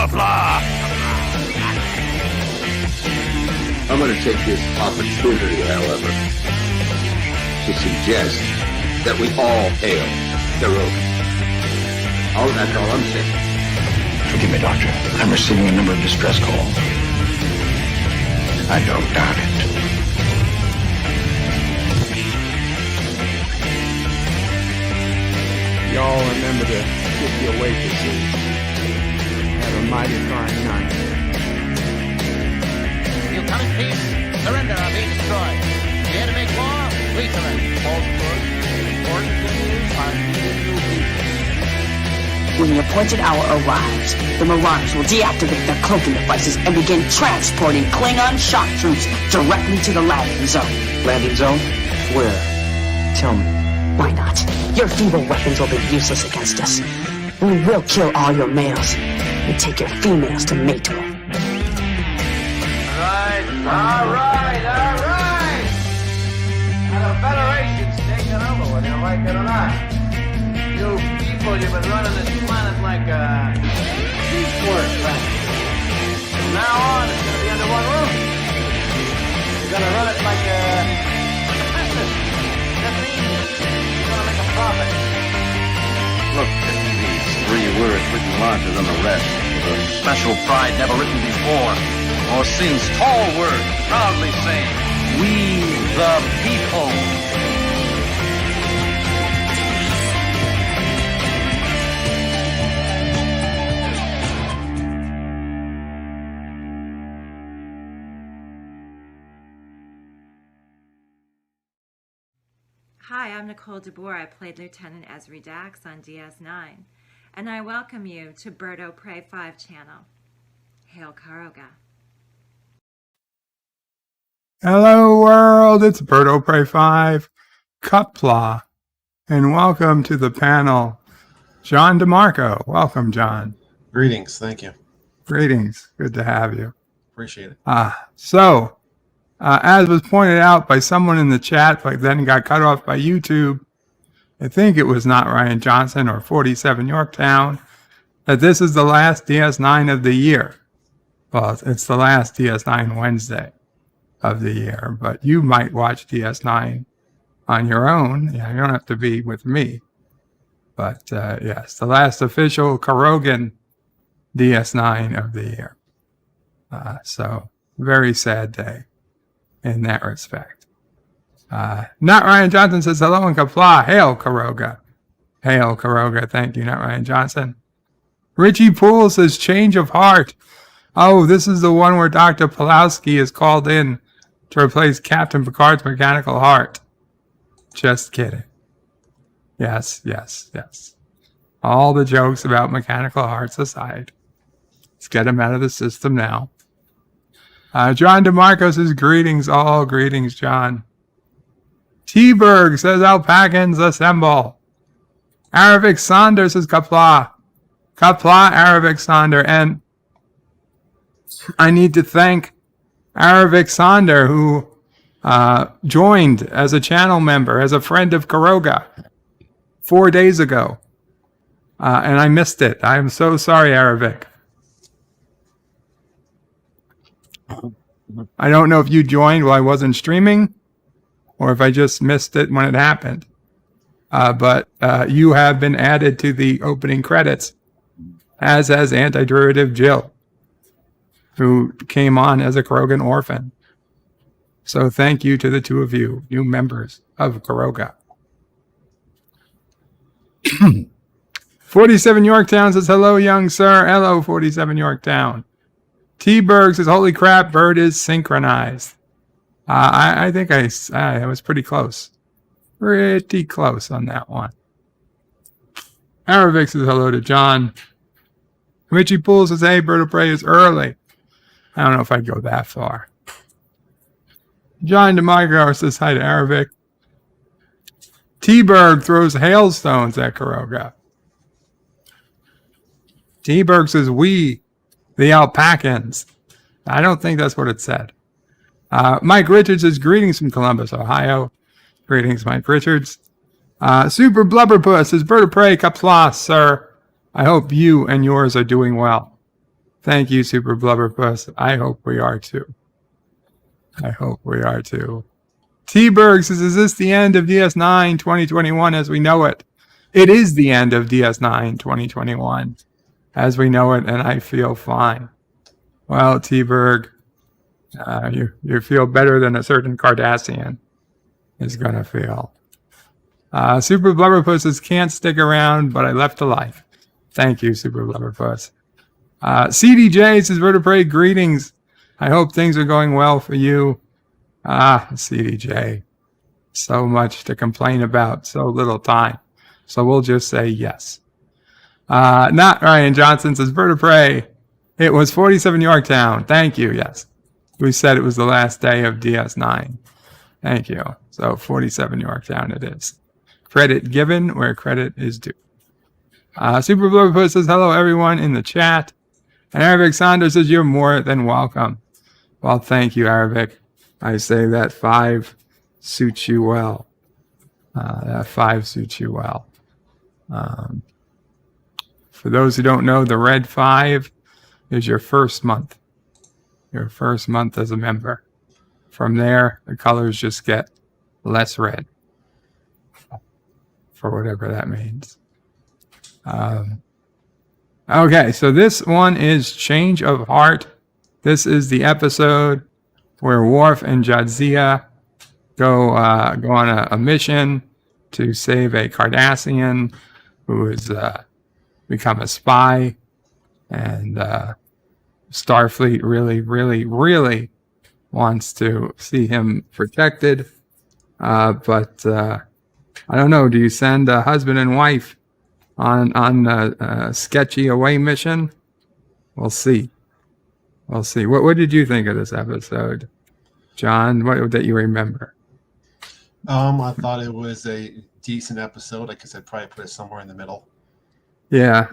Qapla! I'm going to take this opportunity, however, to suggest that we all hail Qapla. Oh, that's all I'm saying. Forgive me, Doctor. I'm receiving a number of distress calls. I don't doubt it. Y'all remember to tip your waitresses. Have a mighty fine night. You come in peace, surrender or be destroyed. Here to make war, we surrender. Falsehood, important things are needed to be. When the appointed hour arrives, the Marauders will deactivate their cloaking devices and begin transporting Klingon shock troops directly to the landing zone. Landing zone? Where? Tell me. Why not? Your feeble weapons will be useless against us. We will kill all your males and take your females to mate with. All right. Now the Federation's taking over, whether you like it or not. You people, you've been running this planet like a piecework planet. From now on, it's going to be under one roof. You're going to run it like a business. That means you're going to make a profit. Look at these 3 words written larger than the rest. The special pride never written before or since. Tall words proudly saying, "We the people." Hi, I'm Nicole DeBoer. I played Lieutenant Ezri Dax on DS9, and I welcome you to Bird O' Prey 5 channel. Hail Karoga. Hello world, it's Bird O' Prey 5, Qapla, and welcome to the panel, John DeMarco. Welcome, John. Greetings, thank you. Greetings, good to have you. Appreciate it. As was pointed out by someone in the chat, but then got cut off by YouTube, I think it was not Ryan Johnson or 47 Yorktown, that this is the last DS9 of the year. Well, it's the last DS9 Wednesday of the year, but you might watch DS9 on your own. Yeah, you don't have to be with me. But yes, the last official Karogan DS9 of the year. So, very sad day in that respect. Not Ryan Johnson says hello and Qapla. Hail Karoga. Hail Karoga. Thank you, not Ryan Johnson. Richie Poole says change of heart. Oh, this is the one where Dr. Pulowski is called in to replace Captain Picard's mechanical heart. Just kidding. Yes. All the jokes about mechanical hearts aside. Let's get him out of the system now. John DeMarco says greetings. All greetings, John. T-Berg says alpacans assemble. Aravic Saunders says Qapla. Qapla, Aravic Saunders. And I need to thank Aravic Saunders, who joined as a channel member, as a friend of Karoga 4 days ago. And I missed it. I am so sorry, Aravic. I don't know if you joined while I wasn't streaming or if I just missed it when it happened. But you have been added to the opening credits, as has Anti-Derivative Jill, who came on as a Krogan orphan. So thank you to the two of you, new members of Karoga. 47 Yorktown says, hello, young sir. Hello, 47 Yorktown. T-Berg says, holy crap, Bird is synchronized. I think I was pretty close. Pretty close on that one. Aravic says hello to John. Richie Poole says, hey, Bird of Prey is early. I don't know if I'd go that far. John DeMarco says hi to Aravic. T-Berg throws hailstones at Karoga. T-Berg says, we, the alpacans. I don't think that's what it said. Mike Richards says, greetings from Columbus, Ohio. Greetings, Mike Richards. Super Blubberpuss says, Bird of Prey, Qapla, sir. I hope you and yours are doing well. Thank you, Super Blubberpuss. I hope we are too. I hope we are too. T-Berg says, is this the end of DS9 2021 as we know it? It is the end of DS9 2021 as we know it, and I feel fine. Well, T-Berg, you feel better than a certain Cardassian is going to feel. Super Blubberpuss says, can't stick around, but I left alive. Thank you, Super Blubberpuss. CDJ says, Vertebrae, greetings. I hope things are going well for you. CDJ. So much to complain about, so little time. So we'll just say yes. Not Ryan Johnson says, Vertebrae, it was 47 Yorktown. Thank you, yes. We said it was the last day of DS9. Thank you. So 47 Yorktown it is. Credit given where credit is due. Super Blubberpuss says, hello everyone in the chat. And Arabic Saunders says, you're more than welcome. Well, thank you, Arabic. I say that 5 suits you well. That 5 suits you well. For those who don't know, the red 5 is your first month. Your first month as a member. From there, the colors just get less red. For whatever that means. Okay, so this one is Change of Heart. This is the episode where Worf and Jadzia go on a mission to save a Cardassian who has become a spy, and Starfleet really wants to see him protected. But I don't know. Do you send a husband and wife on a sketchy away mission? We'll see. We'll see. What did you think of this episode, John? What that you remember? I thought it was a decent episode. I guess I'd probably put it somewhere in the middle. Yeah.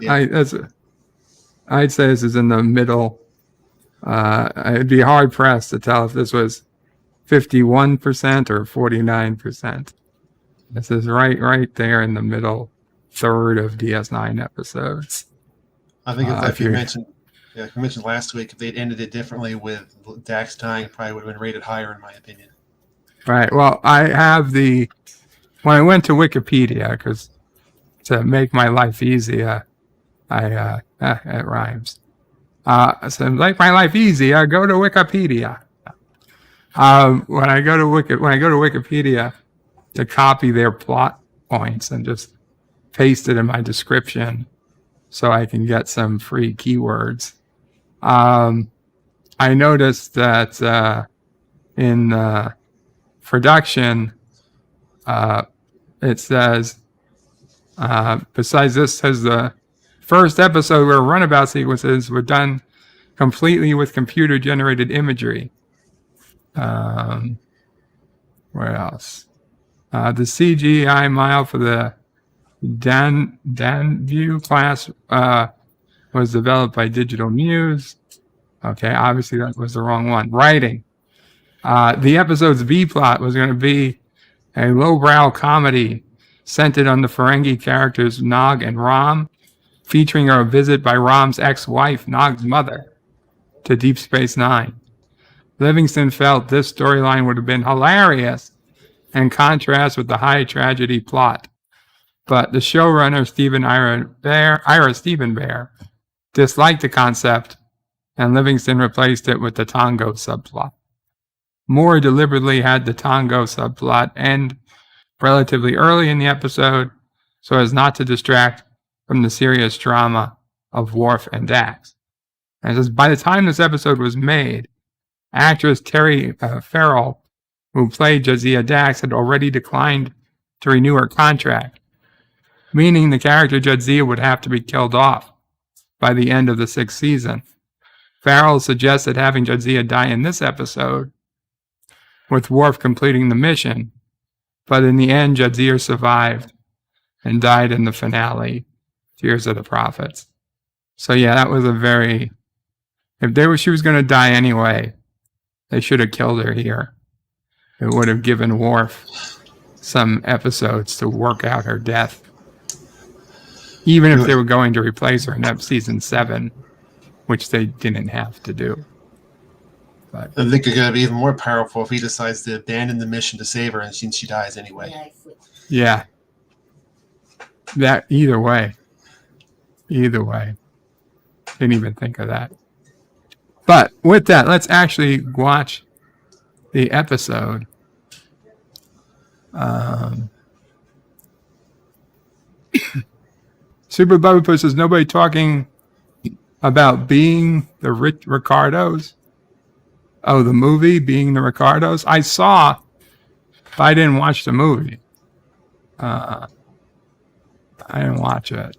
I'd say this is in the middle. I'd be hard pressed to tell if this was 51% or 49%. This is right there in the middle third of DS9 episodes. I think if you mentioned last week, if they'd ended it differently with Dax dying, it probably would have been rated higher, in my opinion. Right. Well, I have when I went to Wikipedia, because to make my life easier, it rhymes. So make my life easier, go to Wikipedia. When I go to Wikipedia to copy their plot points and just paste it in my description so I can get some free keywords. I noticed that in production, it says, besides this, says the first episode where runabout sequences were done completely with computer-generated imagery. Where else? The CGI mile for the Danview class was developed by Digital Muse. Okay, obviously that was the wrong one. Writing. The episode's B-plot was going to be a lowbrow comedy centered on the Ferengi characters Nog and Rom, featuring a visit by Rom's ex-wife, Nog's mother, to Deep Space Nine. Livingston felt this storyline would have been hilarious in contrast with the high tragedy plot. But the showrunner, Ira Stephen Bear, disliked the concept, and Livingston replaced it with the Tongo subplot. Moore deliberately had the Tongo subplot end relatively early in the episode so as not to distract from the serious drama of Worf and Dax. And it says, by the time this episode was made, actress Terry Farrell, who played Jadzia Dax, had already declined to renew her contract, meaning the character Jadzia would have to be killed off by the end of the 6th season. Farrell suggested having Jadzia die in this episode, with Worf completing the mission, but in the end, Jadzia survived and died in the finale, Tears of the Prophets. So yeah, that was she was going to die anyway, they should have killed her here. It would have given Worf some episodes to work out her death. Even if they were going to replace her in season 7 which they didn't have to do. But I think it's going to be even more powerful if he decides to abandon the mission to save her and she dies anyway. yeah, that either way. Didn't even think of that. But with that, let's actually watch the episode. Super Bubba Puss says nobody talking about being the Ricardos. Oh, the movie Being the Ricardos. I saw, but I didn't watch the movie. I didn't watch it.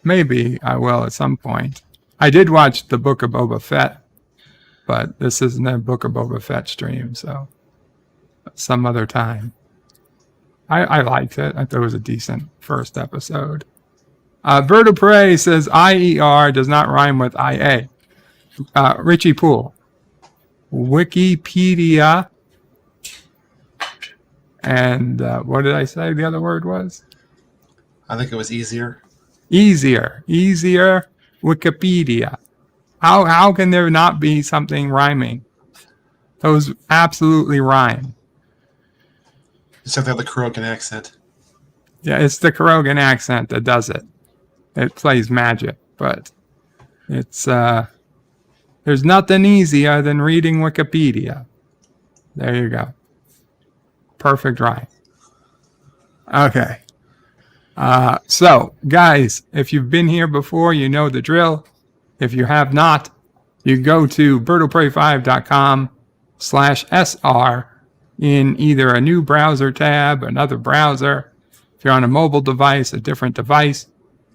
Maybe I will at some point. I did watch the Book of Boba Fett, but this isn't a Book of Boba Fett stream, so some other time. I liked it. I thought it was a decent first episode. Bird of Prey says IER does not rhyme with IA. Richie Poole. Wikipedia. And what did I say the other word was? I think it was easier. Easier. Wikipedia. How can there not be something rhyming? Those absolutely rhyme. Just have to have the Krogan accent. Yeah, it's the Krogan accent that does it. It plays magic, but it's there's nothing easier than reading Wikipedia. There you go. Perfect rhyme. Okay. So, guys, if you've been here before, you know the drill. If you have not, you go to birdofprey5.com/SR in either a new browser tab, another browser. If you're on a mobile device, a different device,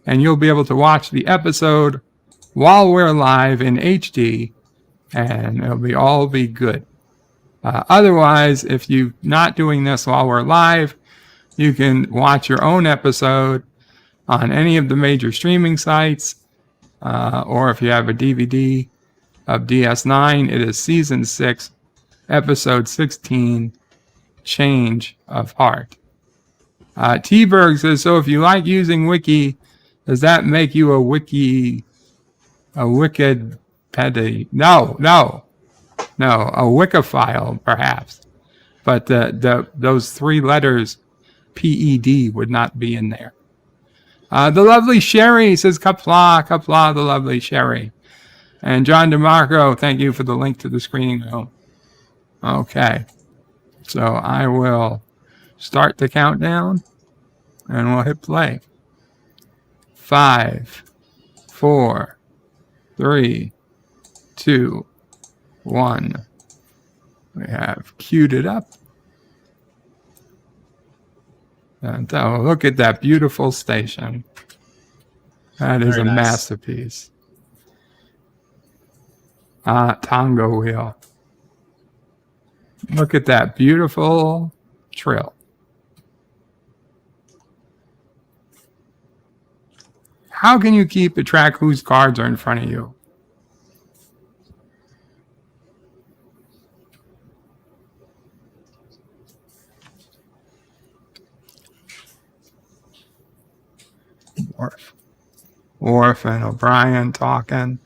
and you'll be able to watch the episode while we're live in HD, and it'll all be good. Otherwise, if you're not doing this while we're live, you can watch your own episode on any of the major streaming sites, or if you have a DVD of DS9, it is Season 6, Episode 16, Change of Heart. T-Berg says, so if you like using Wiki, does that make you a wicked pedi? No, a Wikifile, perhaps. But those three letters, PED, would not be in there. The lovely Sherry says, Qapla, the lovely Sherry. And John DeMarco, thank you for the link to the screening room. Okay. So I will start the countdown and we'll hit play. 5, 4, 3, 2, 1. We have queued it up. And look at that beautiful station. That is a masterpiece. Tango wheel. Look at that beautiful trill. How can you keep a track whose cards are in front of you? Worf and O'Brien talking.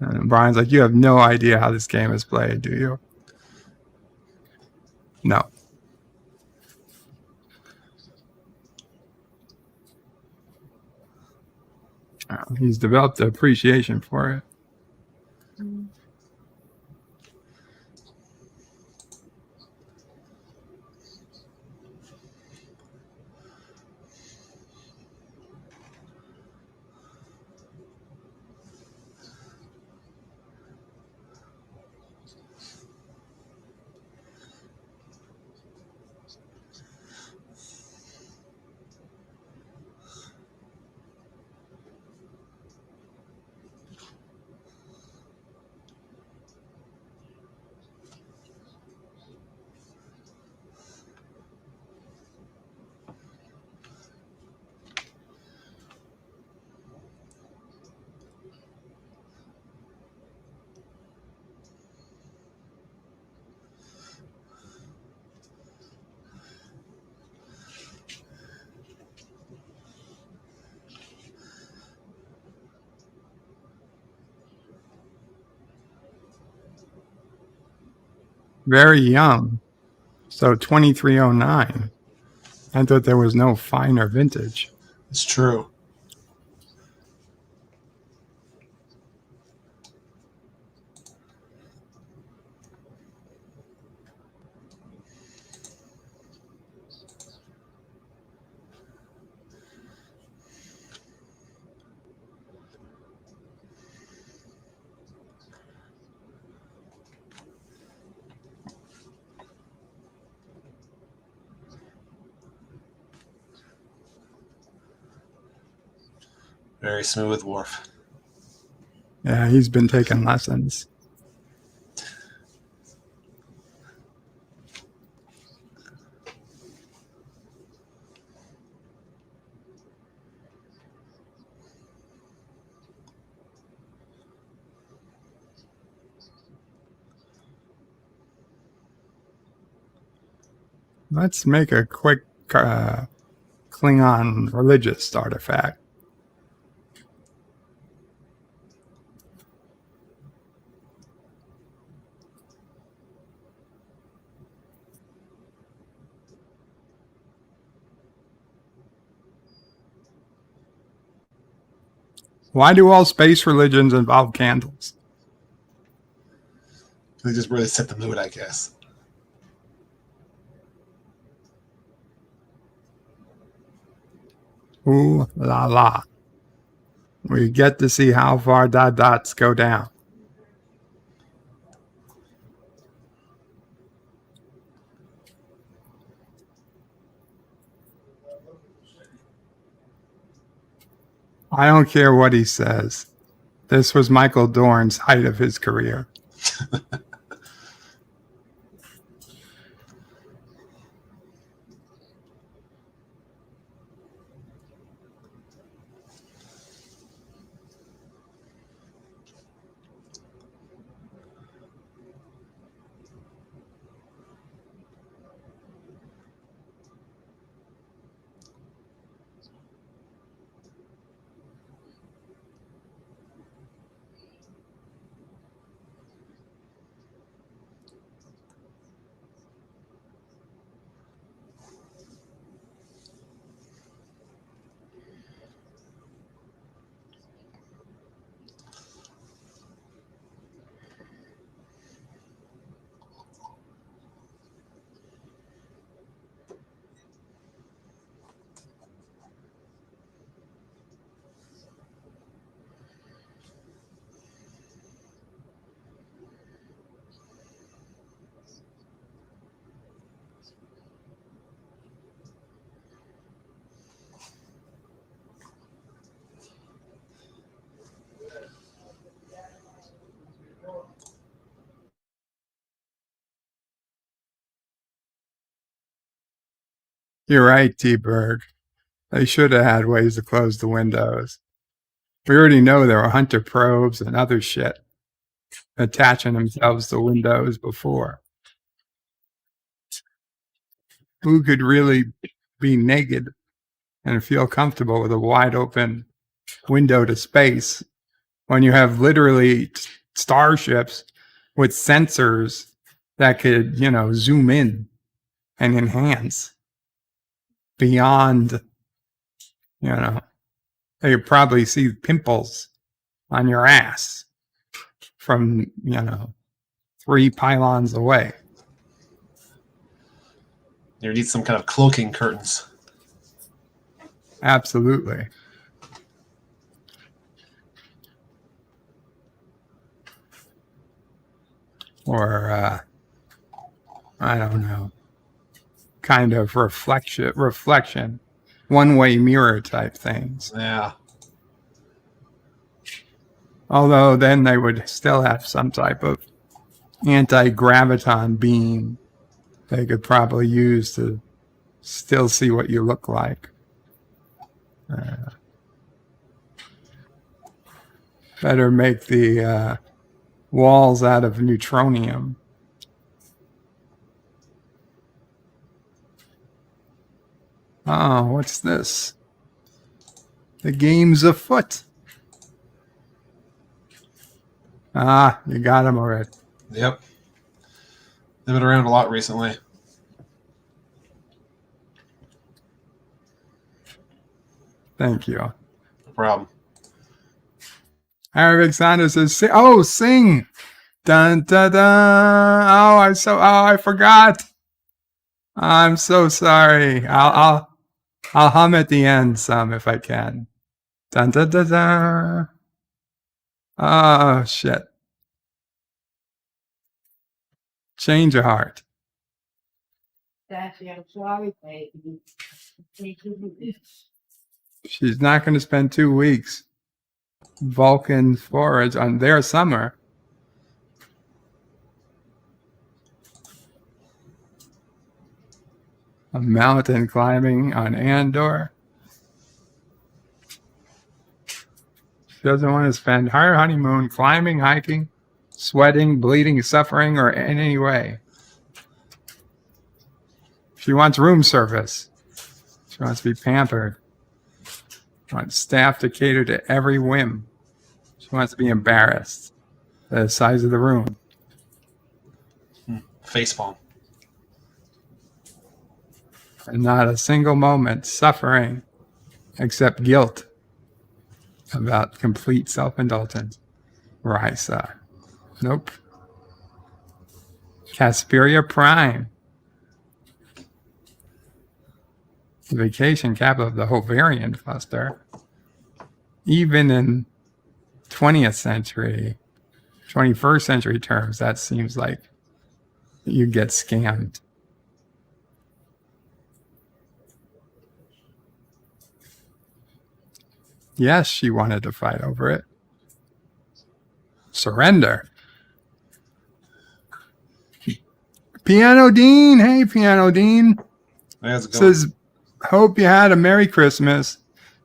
And O'Brien's like, you have no idea how this game is played, do you? No. He's developed an appreciation for it. very young. So 2309. I thought there was no finer vintage. It's true. Very smooth, Worf. Yeah, he's been taking lessons. Let's make a quick Klingon religious artifact. Why do all space religions involve candles? They just really set the mood, I guess. Ooh la la. We get to see how far dots go down. I don't care what he says. This was Michael Dorn's height of his career. You're right, T-Berg. They should have had ways to close the windows. We already know there were hunter probes and other shit attaching themselves to windows before. Who could really be naked and feel comfortable with a wide open window to space when you have literally starships with sensors that could, zoom in and enhance beyond, they could probably see pimples on your ass from, 3 pylons away. You need some kind of cloaking curtains. Absolutely. Or, I don't know, kind of reflection, one-way mirror type things. Yeah. Although then they would still have some type of anti-graviton beam they could probably use to still see what you look like. Better make the walls out of neutronium. Oh, what's this? The game's afoot. Ah, you got him already. Yep. They've been around a lot recently. Thank you. No problem. Arabic Sanders says, sing. Dun, dun, dun. I forgot. I'm so sorry. I'll hum at the end some if I can. Dun, dun, dun, dun. Oh, shit. Change your heart. Daddy, I'm sorry, baby. She's not going to spend 2 weeks Vulcan forage on their summer. A mountain climbing on Andor. She doesn't want to spend her honeymoon climbing, hiking, sweating, bleeding, suffering, or in any way. She wants room service. She wants to be pampered. She wants staff to cater to every whim. She wants to be embarrassed. The size of the room. Facepalm. And not a single moment suffering except guilt about complete self-indulgence. Risa. Nope. Casperia Prime. The vacation capital of the Hovarian cluster. Even in 20th century, 21st century terms, that seems like you get scammed. Yes, she wanted to fight over it. Surrender. Piano Dean. Hey, Piano Dean. How's it going? Says, hope you had a Merry Christmas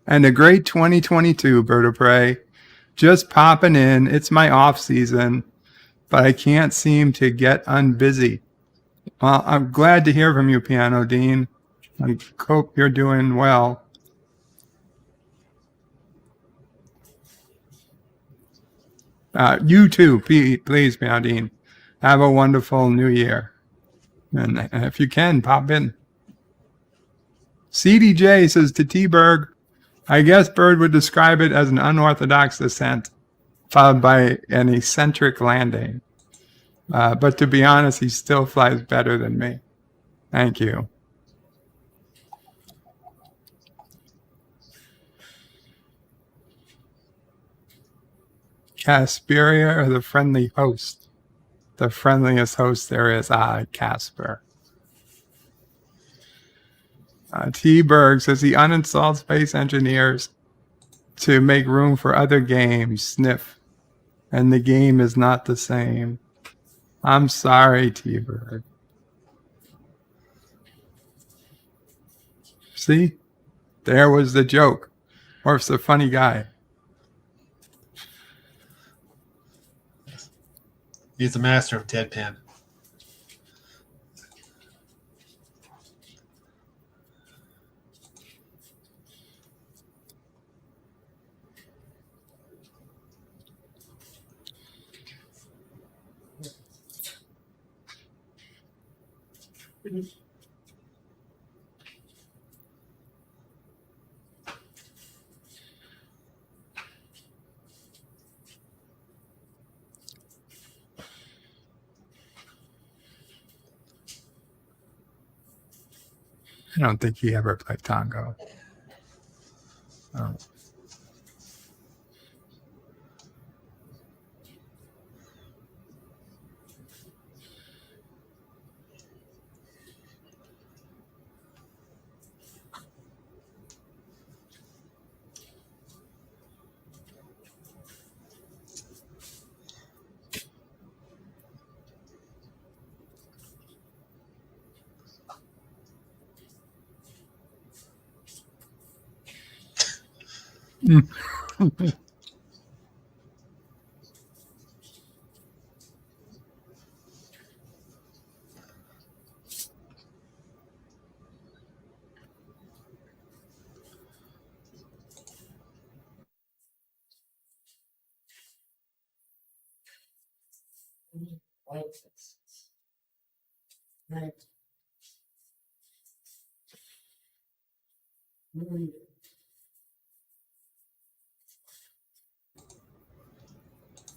and a great 2022, Bird of Prey. Just popping in. It's my off season, but I can't seem to get unbusy. Well, I'm glad to hear from you, Piano Dean. I hope you're doing well. You too, please, Piano Dean. Have a wonderful new year. And if you can, pop in. CDJ says to T-Berg, I guess Bird would describe it as an unorthodox descent, followed by an eccentric landing. But to be honest, he still flies better than me. Thank you. Casperia or the friendly host? The friendliest host there is, Casper. T-Berg says he uninstalled Space Engineers to make room for other games, sniff. And the game is not the same. I'm sorry, T-Berg. See? There was the joke. Worf's a funny guy. He's the master of deadpan. I don't think he ever played Tango. Oh.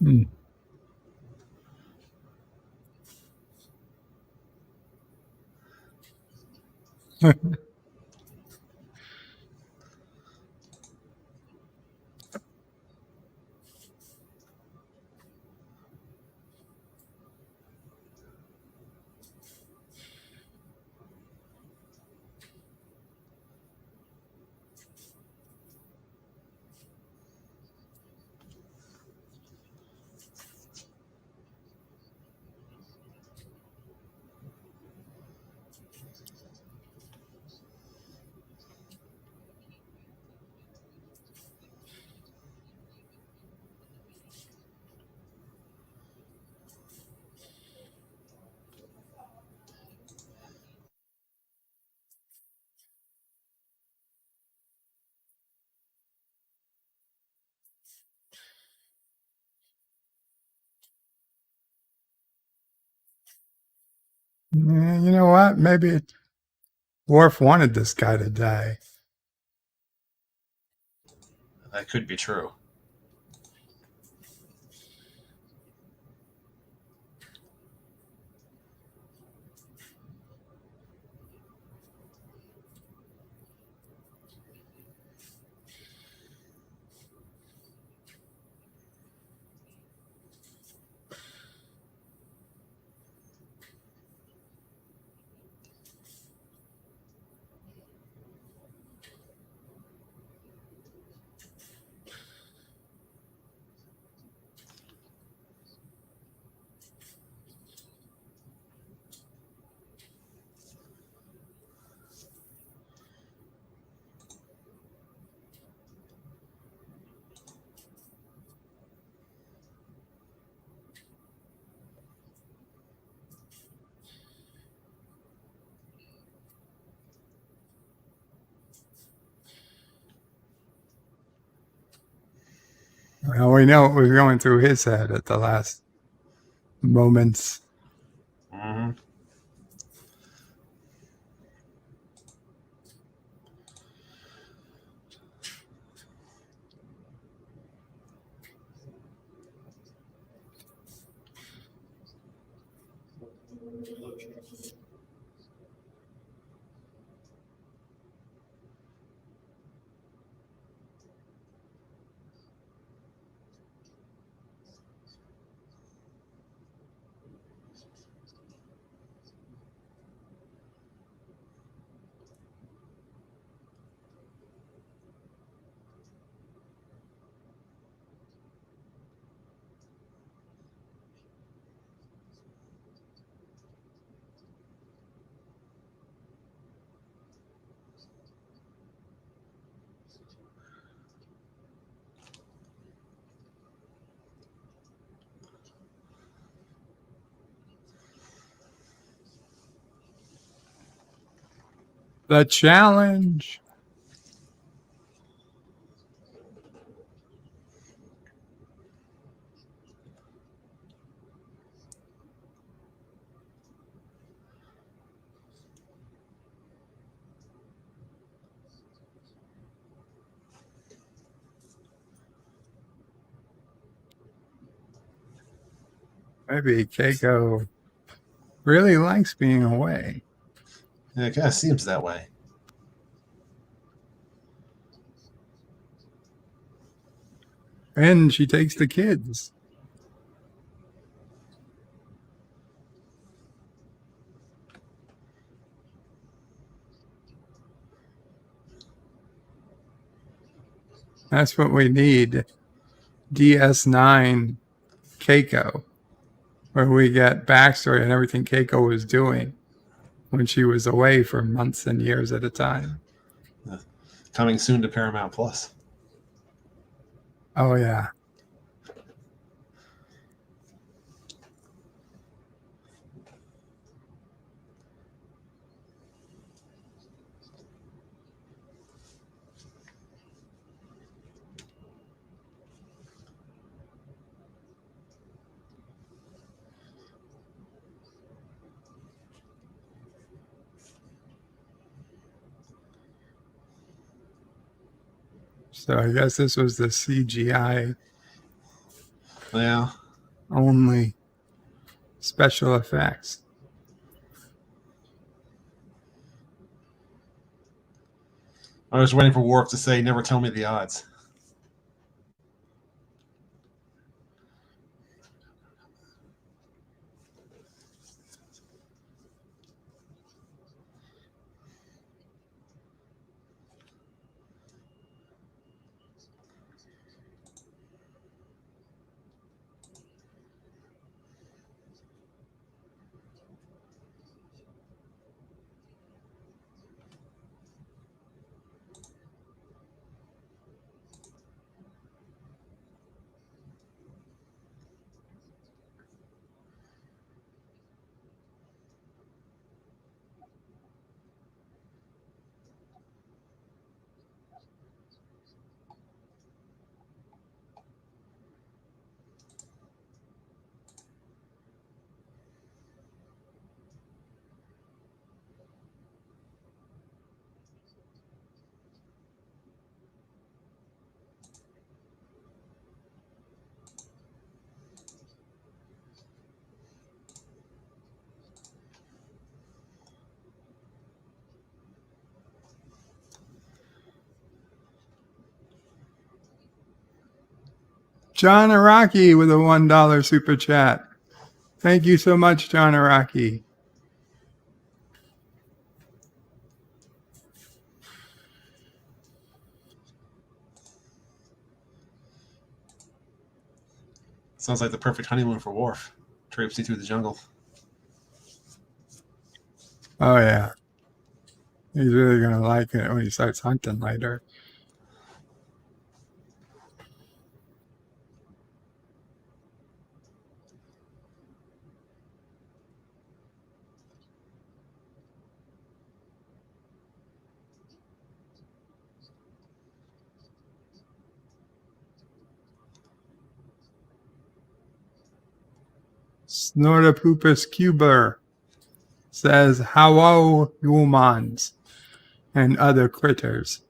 Hmm. Yeah, you know what? Maybe Worf wanted this guy to die. That could be true. Well, we know what was going through his head at the last moments. Mm-hmm. The challenge. Maybe Keiko really likes being away. Yeah, it kind of seems that way. And she takes the kids. That's what we need. DS9 Keiko, where we get backstory and everything Keiko was doing when she was away for months and years at a time. Coming soon to Paramount Plus. Oh, yeah. So I guess this was the CGI Yeah. only special effects. I was waiting for Worf to say, "Never tell me the odds." John Araki with a $1 super chat. Thank you so much, John Araki. Sounds like the perfect honeymoon for Worf, traipsing through the jungle. Oh, yeah. He's really going to like it when he starts hunting later. Snortopupus Cuber says, "Hello, humans and other critters."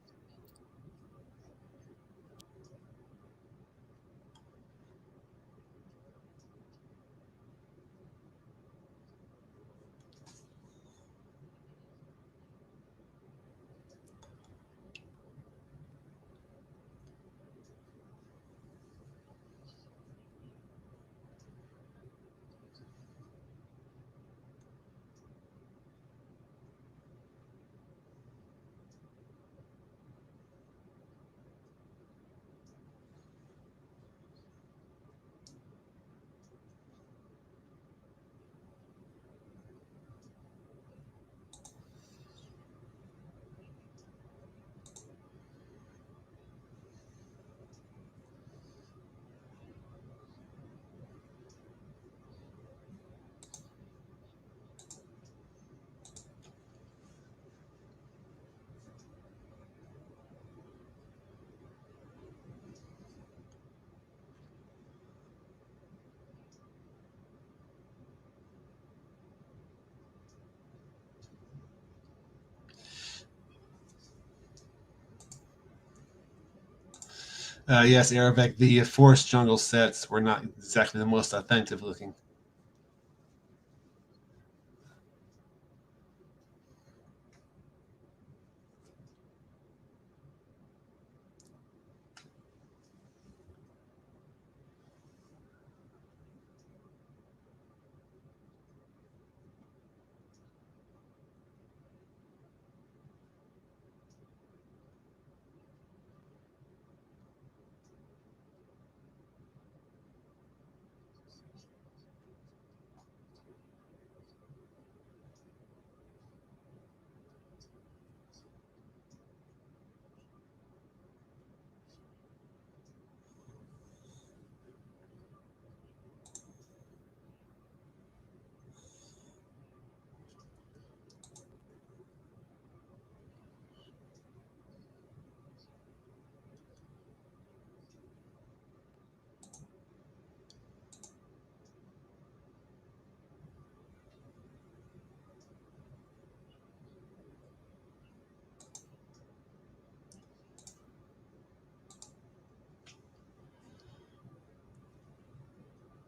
Yes, Arabic, the forest jungle sets were not exactly the most authentic looking.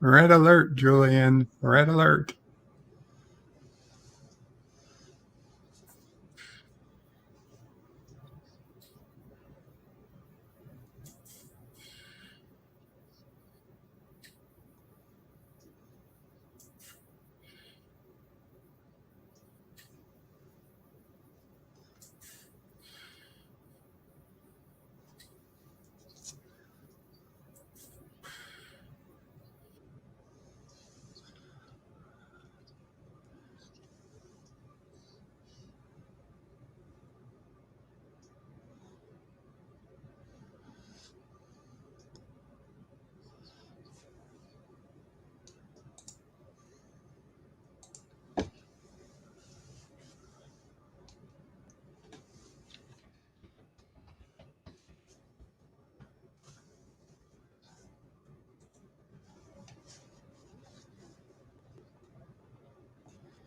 Red alert, Julian. Red alert.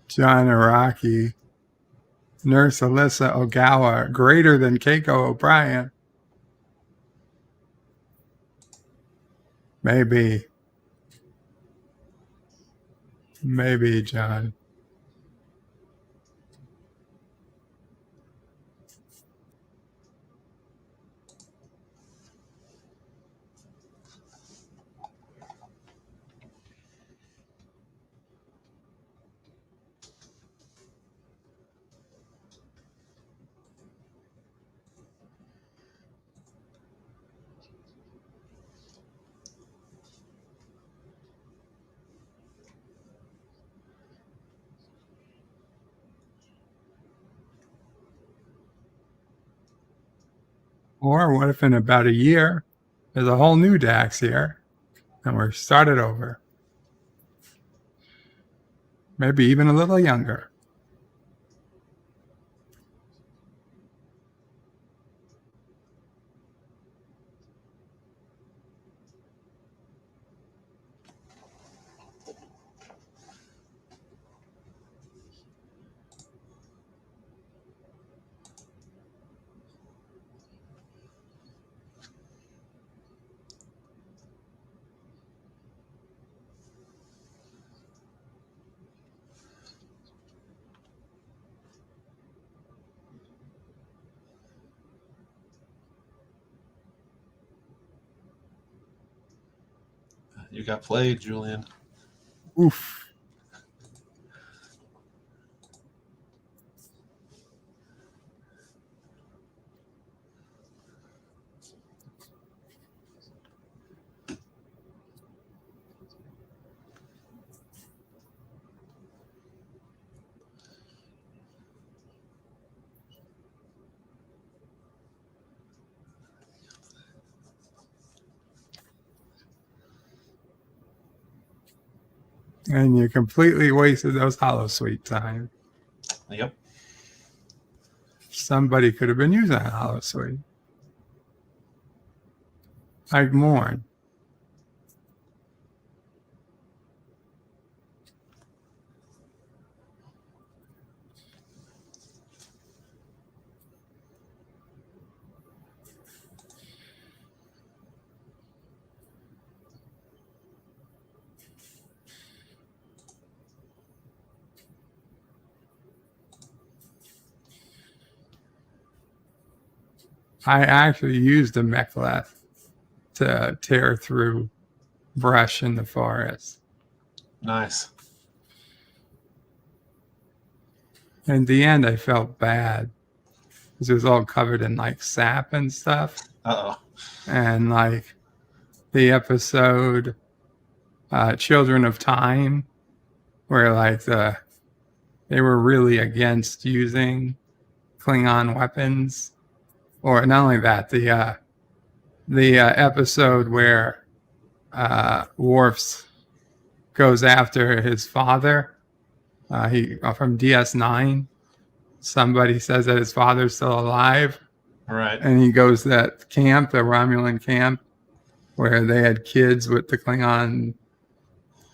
John Araki. Nurse Alyssa Ogawa, greater than Keiko O'Brien. Maybe. Maybe, John. Or what if in about a year, there's a whole new Dax here, and we're started over? Maybe even a little younger. You got played, Julian. Oof. And you completely wasted those holosuite time. Yep. Somebody could have been using a holosuite. Like Morn. I actually used a mechleth to tear through brush in the forest. Nice. In the end, I felt bad because it was all covered in like sap and stuff. Uh-oh. And like the episode Children of Time, where like they were really against using Klingon weapons. Or not only that, the episode where Worf goes after his father, from DS9. Somebody says that his father's still alive. Right. And he goes to that camp, the Romulan camp, where they had kids with the Klingon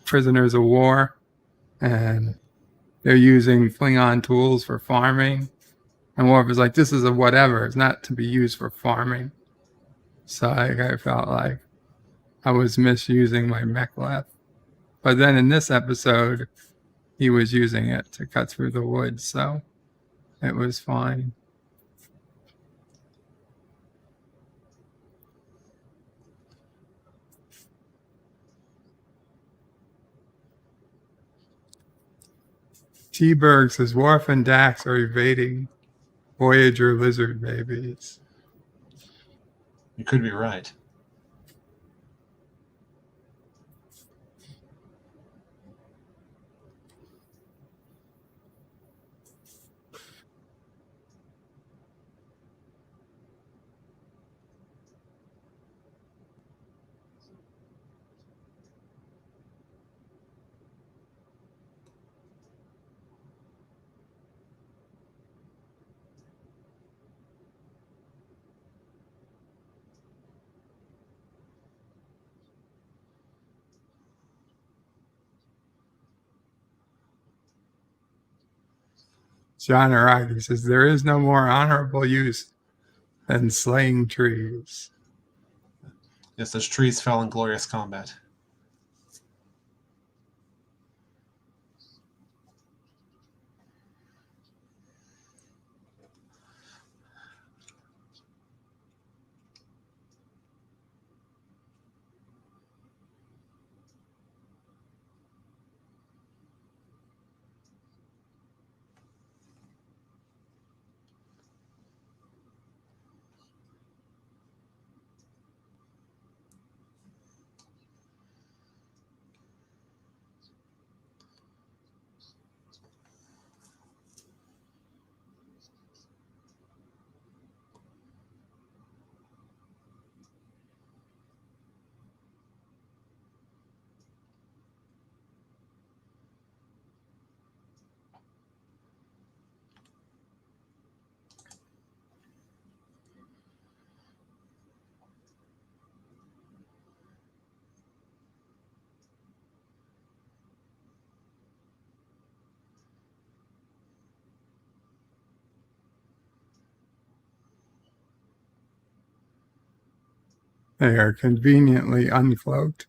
prisoners of war. And they're using Klingon tools for farming. And Worf is like, this is a whatever. It's not to be used for farming. So I felt like I was misusing my mechleth. But then in this episode, he was using it to cut through the woods, so it was fine. T-Berg says Worf and Dax are evading Voyager lizard babies. You could be right. John Araki says there is no more honorable use than slaying trees. Yes, those trees fell in glorious combat. They are conveniently uncloaked.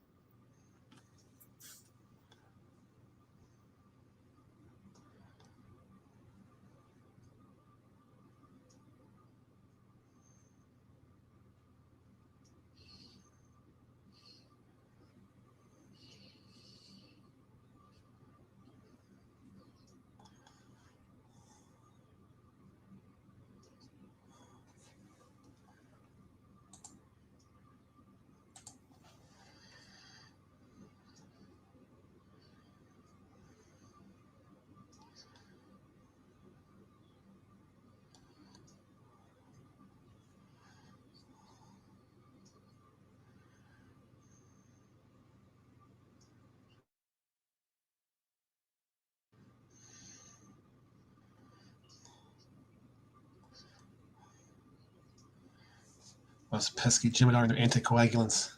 Those pesky Jem'Hadar and their anti-coagulants.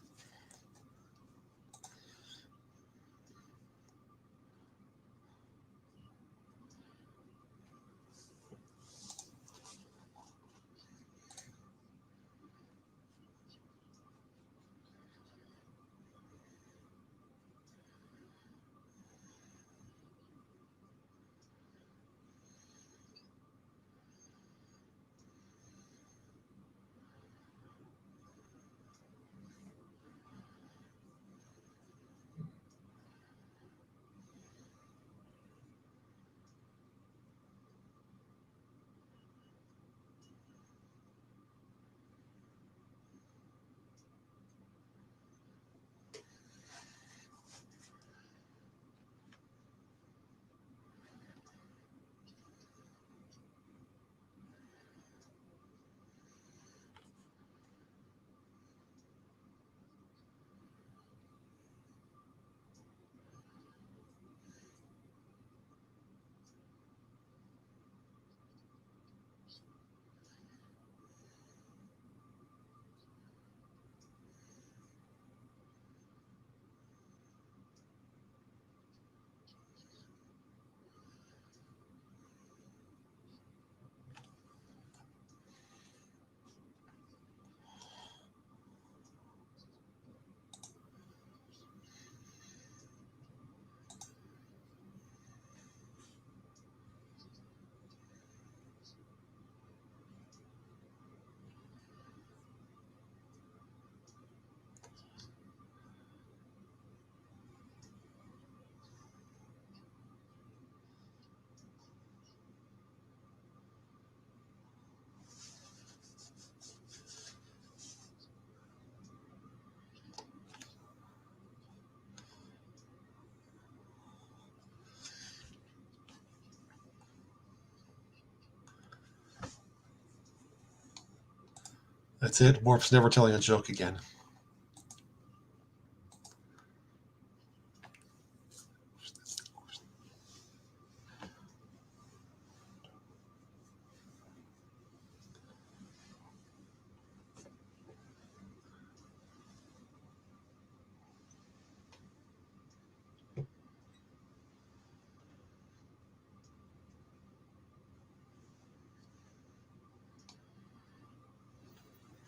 That's it. Worf's never telling a joke again.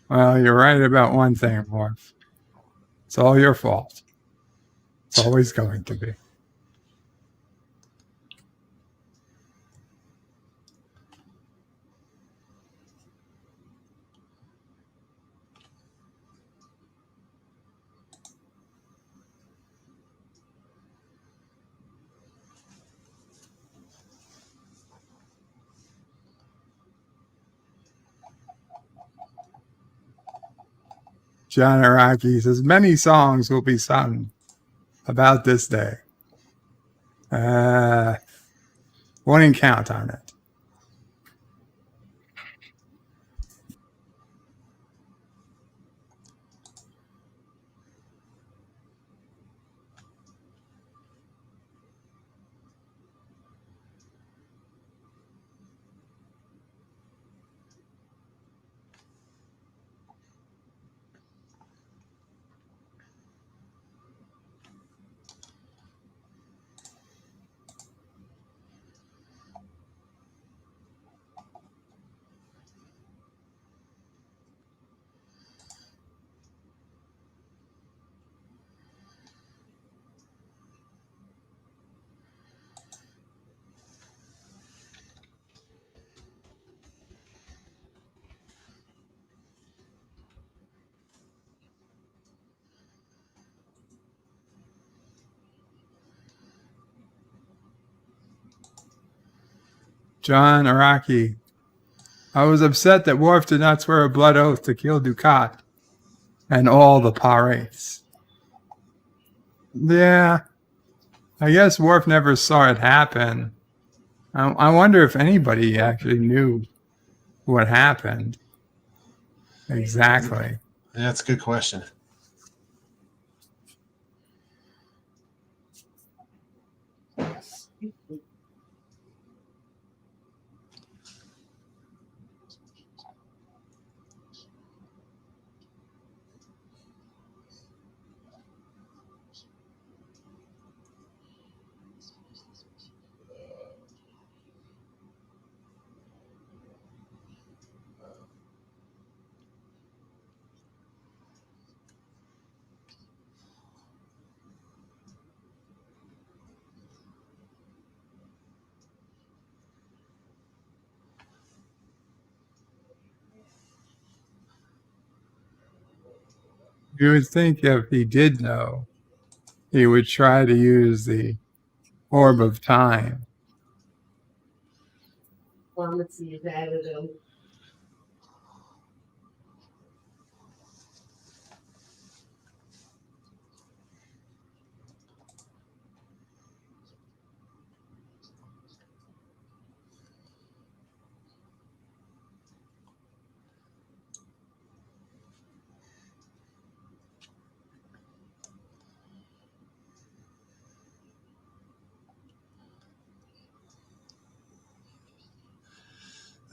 Well, you're right about one thing, Worf. It's all your fault. It's always going to be. John Araki says, many songs will be sung about this day. Wouldn't count on it. John Araki, I was upset that Worf did not swear a blood oath to kill Dukat and all the pirates. Yeah, I guess Worf never saw it happen. I wonder if anybody actually knew what happened. Exactly. Yeah, that's a good question. You would think if he did know, he would try to use the orb of time.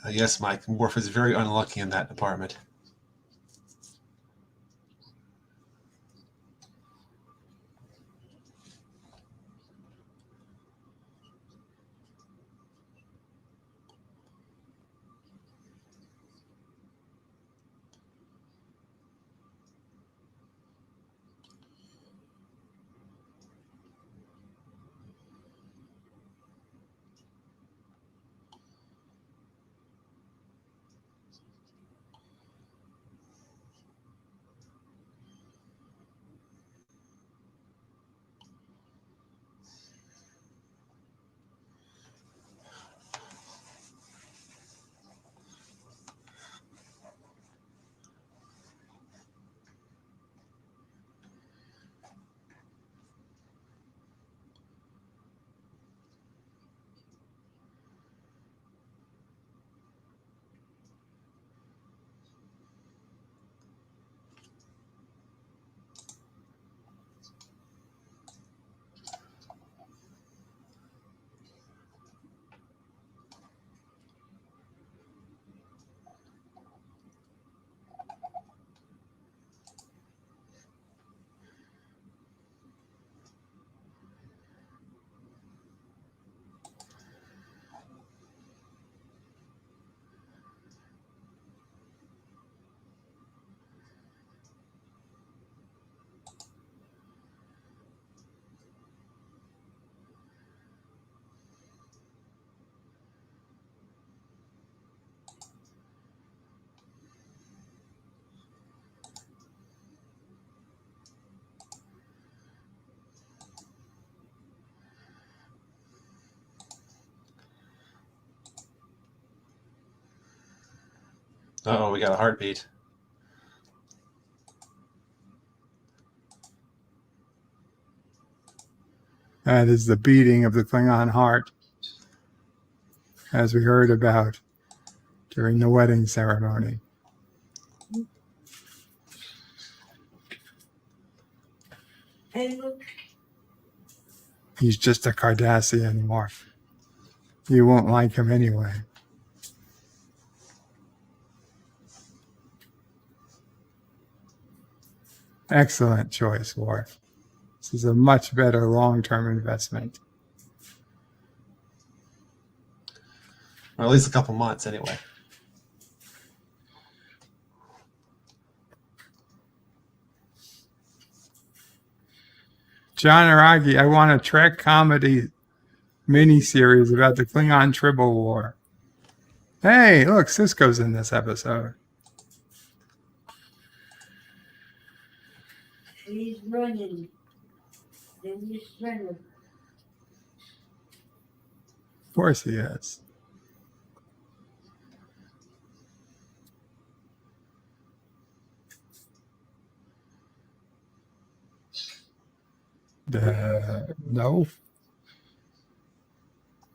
Yes, Mike. Worf is very unlucky in that department. Oh, we got a heartbeat. That is the beating of the Klingon heart, as we heard about during the wedding ceremony. He's just a Cardassian, Worf. You won't like him anyway. Excellent choice, Worf. This is a much better long-term investment. Or at least a couple months, anyway. John Araki, I want a Trek comedy miniseries about the Klingon Tribble War. Hey, look, Cisco's in this episode. He's running. Then he's running. Of course he is. No.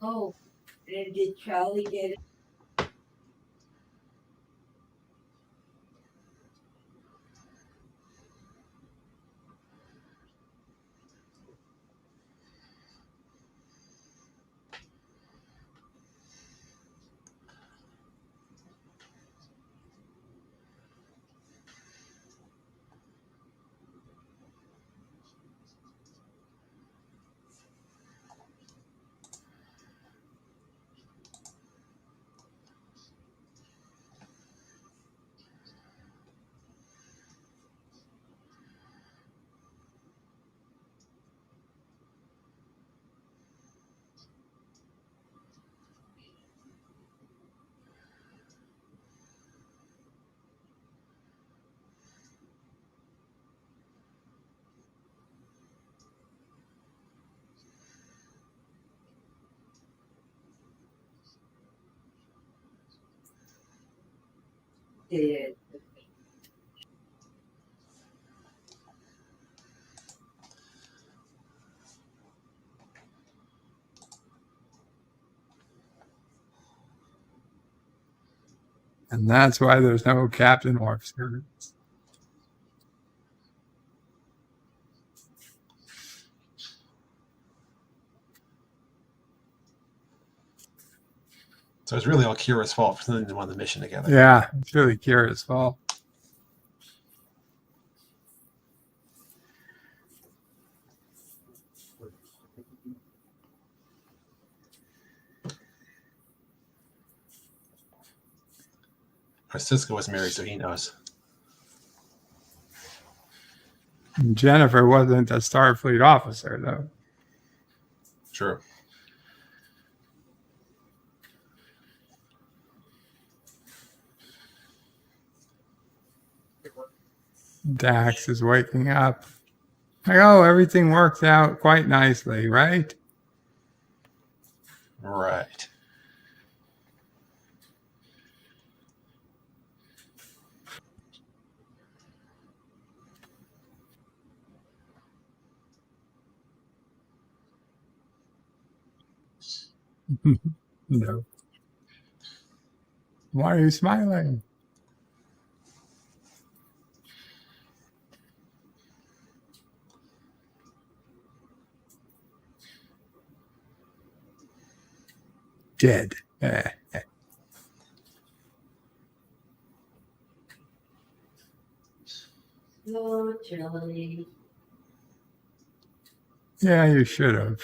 Oh, and did Charlie get it? Did. And that's why there's no Captain Worf series. So it's really all Kira's fault for sending them on the mission together. Yeah, it's really Kira's fault. Or Cisco was married, so he knows. And Jennifer wasn't a Starfleet officer, though. True. Dax is waking up. Like, oh, everything worked out quite nicely, right? Right. No. Why are you smiling? Dead. Oh, Charlie. Yeah, you should have.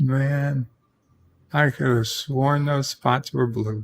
Man, I could have sworn those spots were blue.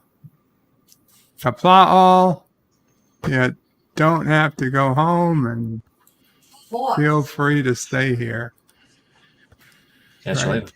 Qapla all. You don't have to go home and feel free to stay here. Catch you later.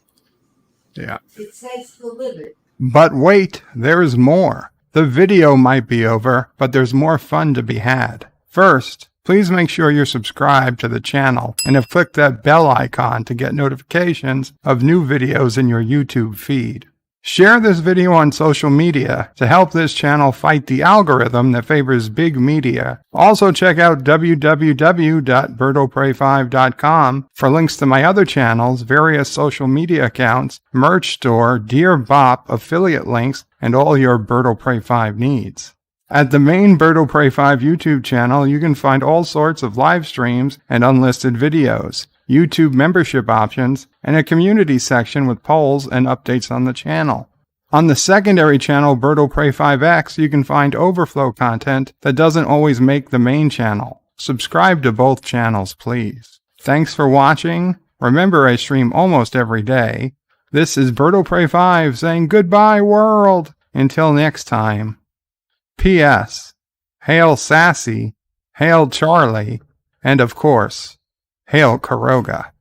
Yeah. It says delivered. But wait, there's more. The video might be over, but there's more fun to be had. First, please make sure you're subscribed to the channel and have clicked that bell icon to get notifications of new videos in your YouTube feed. Share this video on social media to help this channel fight the algorithm that favors big media. Also check out www.birdopray5.com for links to my other channels, various social media accounts, merch store, Dear Bop, affiliate links, and all your Bird O' Prey 5 needs. At the main Bird O' Prey 5 YouTube channel, you can find all sorts of live streams and unlisted videos, YouTube membership options, and a community section with polls and updates on the channel. On the secondary channel, Bird O' Prey 5X, you can find overflow content that doesn't always make the main channel. Subscribe to both channels, please. Thanks for watching. Remember, I stream almost every day. This is Bird O' Prey 5 saying goodbye, world. Until next time. P.S. Hail Sassy, hail Charlie, and of course, hail Kuroga.